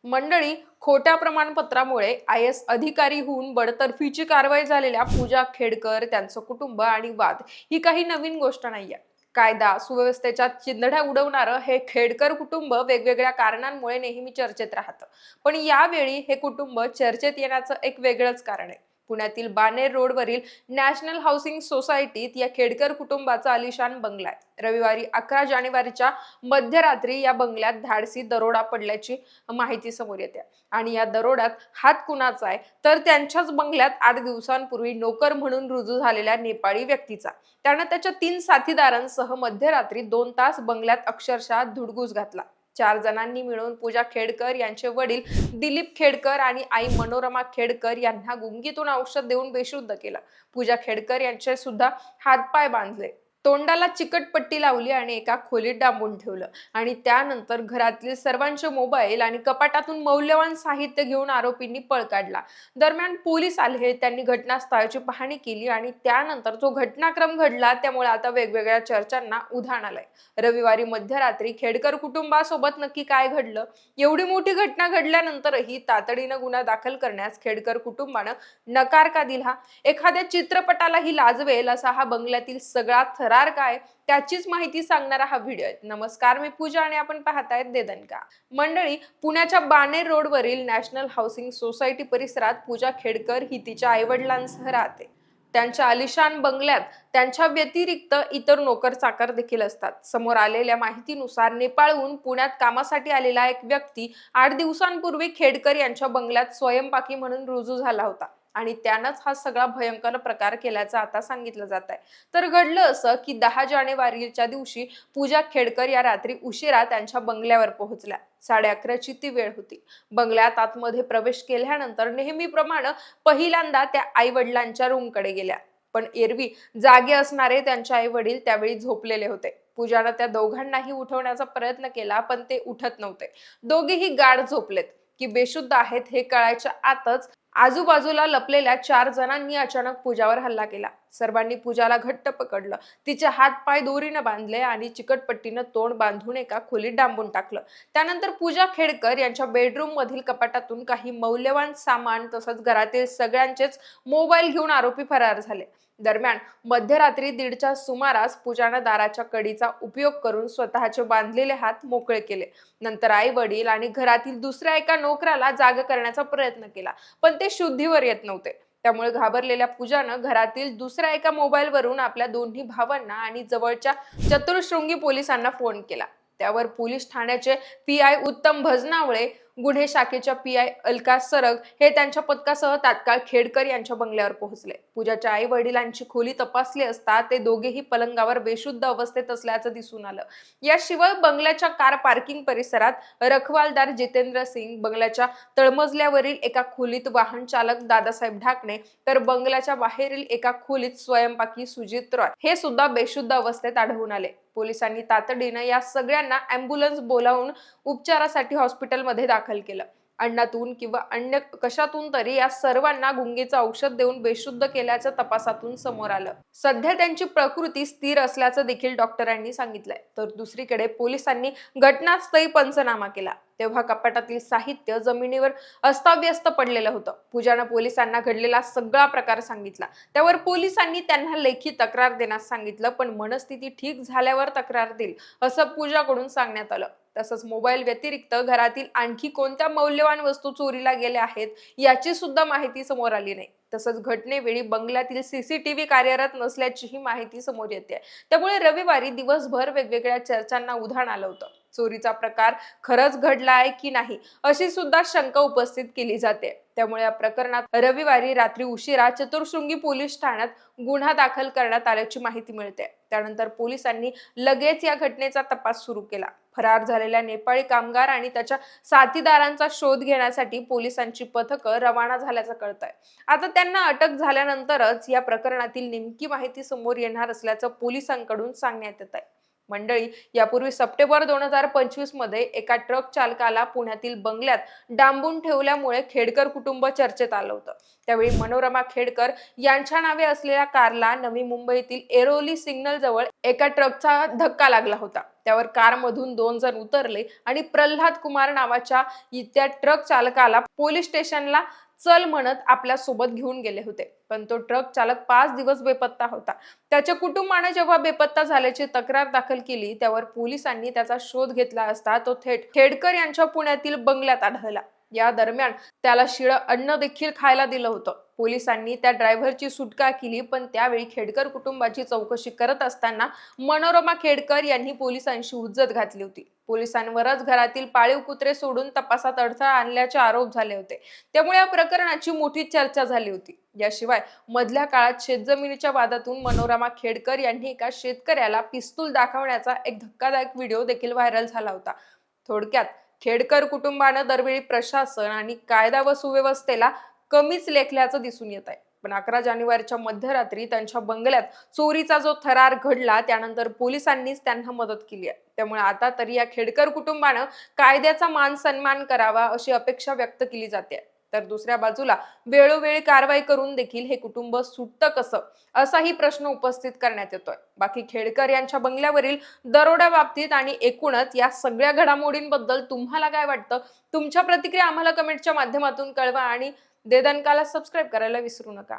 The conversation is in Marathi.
मंडळी, खोट्या प्रमाणपत्रामुळे IAS अधिकारी होऊन बडतर्फीची कारवाई झालेल्या पूजा खेडकर, त्यांचं कुटुंब आणि वाद ही काही नवीन गोष्ट नाहीये. कायदा सुव्यवस्थेच्या चिंधड्या उडवणारं हे खेडकर कुटुंब वेगवेगळ्या कारणांमुळे नेहमी चर्चेत राहतं. पण यावेळी हे कुटुंब चर्चेत येण्याचं एक वेगळंच कारण आहे. पुण्यातील बाणेर रोडवरील नॅशनल हाऊसिंग सोसायटीत या खेडकर कुटुंबाचा आलिशान बंगला आहे. रविवारी 11 जानेवारीच्या मध्यरात्री या बंगल्यात धाडसी दरोडा पडल्याची माहिती समोर येते. आणि या दरोड्यात हात कुणाचा आहे, तर त्यांच्याच बंगल्यात 8 दिवसांपूर्वी नोकर म्हणून रुजू झालेल्या नेपाळी व्यक्तीचा. त्यानं त्याच्या 3 साथीदारांसह मध्यरात्री 2 तास बंगल्यात अक्षरशः धुडगूस घातला. 4 जणांनी मिळून पूजा खेडकर, यांचे वडील दिलीप खेडकर आणि आई मनोरमा खेडकर यांना गुंगीतून औषध देऊन बेशुद्ध केलं. पूजा खेडकर यांचे सुद्धा हातपाय बांधले, तोंडाला चिकटपट्टी लावली आणि एका खोलीत डांबून ठेवलं. आणि त्यानंतर घरातील सर्वांचे मोबाईल आणि कपाटातून मौल्यवान साहित्य घेऊन आरोपींनी पळ काढला. दरम्यान पोलीस आले, त्यांनी घटनास्थळाची पाहणी केली आणि त्यानंतर जो घटनाक्रम घडला त्यामुळे आता वेगवेगळ्या चर्चांना उधाण आलंय. रविवारी मध्यरात्री खेडकर कुटुंबासोबत नक्की काय घडलं? एवढी मोठी घटना घडल्यानंतरही तातडीनं गुन्हा दाखल करण्यास खेडकर कुटुंबानं नकार का दिला? एखाद्या चित्रपटालाही लाजवेल असा हा बंगल्यातील सगळा थरार काय, त्याचीच माहिती सांगणारा हा व्हिडिओ आहे. नमस्कार, मी पूजा आणि आपण पाहतायत दे दणका. मंडळी, पुण्याच्या बाणेर रोडवरील नॅशनल हाऊसिंग सोसायटी परिसरात पूजा खेडकर ही तिच्या आईवडिलांसह राहते. त्यांच्या आलिशान बंगल्यात त्यांच्या व्यतिरिक्त इतर नोकर चाकर देखील असतात. समोर आलेल्या माहितीनुसार नेपाळहून पुण्यात कामासाठी आलेला एक व्यक्ती 8 दिवसांपूर्वी खेडकर यांच्या बंगल्यात स्वयंपाकी म्हणून रुजू झाला होता आणि त्यानंच हा सगळा भयंकर प्रकार केल्याचं आता सांगितलं जात आहे. तर घडलं असं की 10 जानेवारीच्या दिवशी पूजा खेडकर या रात्री उशिरा त्यांच्या बंगल्यावर पोहोचल्या. 11:30ची ती वेळ होती. बंगल्यात आतमध्ये प्रवेश केल्यानंतर नेहमीप्रमाणे पहिल्यांदा त्या आई वडिलांच्या रूमकडे गेल्या. पण एरवी जागे असणारे त्यांचे आई वडील त्यावेळी झोपलेले होते. पूजानं त्या दोघांनाही उठवण्याचा प्रयत्न केला, पण ते उठत नव्हते. दोघेही गाढ झोपलेत की बेशुद्ध आहेत हे कळायच्या आतच आजूबाजूला लपलेल्या 4 जणांनी अचानक पूजावर हल्ला केला. सर्वांनी पूजाला घट्ट पकडलं, तिचे हात पाय दोरीनं बांधले आणि चिकटपट्टीनं तोंड बांधून एका खोलीत डांबून टाकलं. त्यानंतर पूजा खेडकर यांच्या बेडरूम मधील कपाटातून काही मौल्यवान सामान तसंच घरातील सगळ्यांचेच मोबाईल घेऊन आरोपी फरार झाले. दरम्यान मध्यरात्री 1:30च्या सुमारास पूजानं दाराच्या कडीचा उपयोग करून स्वतःचे बांधलेले हात मोकळे केले. नंतर आई वडील आणि घरातील दुसऱ्या एका नोकराला जाग करण्याचा प्रयत्न केला, पण ते शुद्धीवर येत नव्हते. त्यामुळे घाबरलेल्या पूजानं घरातील दुसऱ्या एका मोबाईलवरून आपल्या दोन्ही भावांना आणि जवळच्या चतुर्शृंगी पोलिसांना फोन केला. त्यावर पोलीस ठाण्याचे PI उत्तम भजनावळे, गुन्हे शाखेच्या PI अलका सरग हे त्यांच्या पथकासह तात्काळ खेडकर यांच्या बंगल्यावर पोहोचले. पूजाच्या आई वडिलांची खोली तपासली असता ते दोघेही पलंगावर बेशुद्ध अवस्थेत असल्याचं दिसून आलं. याशिवाय बंगल्याच्या कार पार्किंग परिसरात रखवालदार जितेंद्र सिंग, बंगल्याच्या तळमजल्यावरील एका खोलीत वाहन चालक दादासाहेब ढाकणे, तर बंगल्याच्या बाहेरील एका खोलीत स्वयंपाकी सुजित रॉय हे सुद्धा बेशुद्ध अवस्थेत आढळून आले. पोलिसांनी तातडीनं या सगळ्यांना अँब्युलन्स बोलावून उपचारासाठी हॉस्पिटलमध्ये दाखल केलं. अन्नातून किंवा अन्य कशातून तरी या सर्वांना गुंगीचं औषध देऊन बेशुद्ध केल्याचं तपासातून समोर आलं. सध्या त्यांची प्रकृती स्थिर असल्याचं देखील डॉक्टरांनी सांगितलंय. तर दुसरीकडे पोलिसांनी घटनास्थळी पंचनामा केला, तेव्हा कपाटातील साहित्य जमिनीवर अस्ताव्यस्त पडलेलं होतं. पूजानं पोलिसांना घडलेला सगळा प्रकार सांगितला. त्यावर पोलिसांनी त्यांना लेखी तक्रार देण्यास सांगितलं, पण मनस्थिती ठीक झाल्यावर तक्रार देईल असं पूजाकडून सांगण्यात आलं. तसंच मोबाईल व्यतिरिक्त घरातील आणखी कोणत्या मौल्यवान वस्तू चोरीला गेल्या आहेत याची सुद्धा माहिती समोर आली नाही. तसंच घटनेवेळी बंगल्यातील CCTV कार्यरत नसल्याचीही माहिती समोर येते. त्यामुळे रविवारी दिवसभर वेगवेगळ्या चर्चांना उधाण आलं होतं. चोरीचा प्रकार खरंच घडला आहे की नाही अशी सुद्धा शंका उपस्थित केली जाते. त्यामुळे या प्रकरणात रविवारी रात्री उशिरा चतुर्शृंगी पोलीस ठाण्यात गुन्हा दाखल करण्यात आल्याची माहिती मिळते. त्यानंतर पोलिसांनी लगेच या घटनेचा तपास सुरू केला. फरार झालेल्या नेपाळी कामगार आणि त्याच्या साथीदारांचा शोध घेण्यासाठी पोलिसांची पथकं रवाना झाल्याचं कळतंय. आता त्यांना अटक झाल्यानंतरच या प्रकरणातील नेमकी माहिती समोर येणार असल्याचं पोलिसांकडून सांगण्यात येत आहे. मंडळी, यापूर्वी सप्टेंबर 2025 मध्ये एका ट्रक चालकाला पुण्यातील बंगल्यात डांबून ठेवल्यामुळे खेडकर कुटुंब चर्चेत आलं होतं. त्यावेळी मनोरमा खेडकर यांच्या नावे असलेल्या कारला नवी मुंबईतील एरोली सिग्नल जवळ एका ट्रकचा धक्का लागला होता. त्यावर कारमधून 2 जण उतरले आणि प्रल्हाद कुमार नावाच्या त्या ट्रक चालकाला पोलीस स्टेशनला चल म्हणत आपल्या सोबत घेऊन गेले होते. पण तो ट्रक चालक 5 दिवस बेपत्ता होता. त्याच्या कुटुंबाने जेव्हा बेपत्ता झाल्याची तक्रार दाखल केली, त्यावर पोलिसांनी त्याचा शोध घेतला असता तो थेट खेडकर यांच्या पुण्यातील बंगल्यात आढळला. या दरम्यान त्याला शिळं अन्न देखील खायला दिलं होतं. पोलिसांनी त्या ड्रायव्हरची सुटका केली, पण त्यावेळी खेडकर कुटुंबाची चौकशी करत असताना मनोरमा खेडकर यांनी पोलिसांशी हुज्जत घातली होती. पोलिसांवरच घरातील पाळीव कुत्रे सोडून तपासात अडथळा आणल्याचे आरोप झाले होते. त्यामुळे या प्रकरणाची मोठी चर्चा झाली होती. याशिवाय मधल्या काळात शेतजमिनीच्या वादातून मनोरमा खेडकर यांनी एका शेतकऱ्याला पिस्तूल दाखवण्याचा एक धक्कादायक व्हिडिओ देखील व्हायरल झाला होता. थोडक्यात खेडकर कुटुंबानं दरवेळी प्रशासन आणि कायदा व सुव्यवस्थेला कमीच लेखल्याचं दिसून येत आहे. पण 11 जानेवारीच्या मध्यरात्री त्यांच्या बंगल्यात चोरीचा जो थरार घडला, त्यानंतर पोलिसांनीच त्यांना मदत केली आहे. त्यामुळे आता तरी या खेडकर कुटुंबानं कायद्याचा मान सन्मान करावा अशी अपेक्षा व्यक्त केली जाते. तर दुसऱ्या बाजूला वेळोवेळी कारवाई करून देखील हे कुटुंब सुटतं कसं, असाही प्रश्न उपस्थित करण्यात येतोय. बाकी खेडकर यांच्या बंगल्यावरील दरोड्या बाबतीत आणि एकूणच या सगळ्या घडामोडींबद्दल तुम्हाला काय वाटतं? तुमच्या प्रतिक्रिया आम्हाला कमेंटच्या माध्यमातून कळवा आणि दे दणकाला सबस्क्राईब करायला विसरू नका.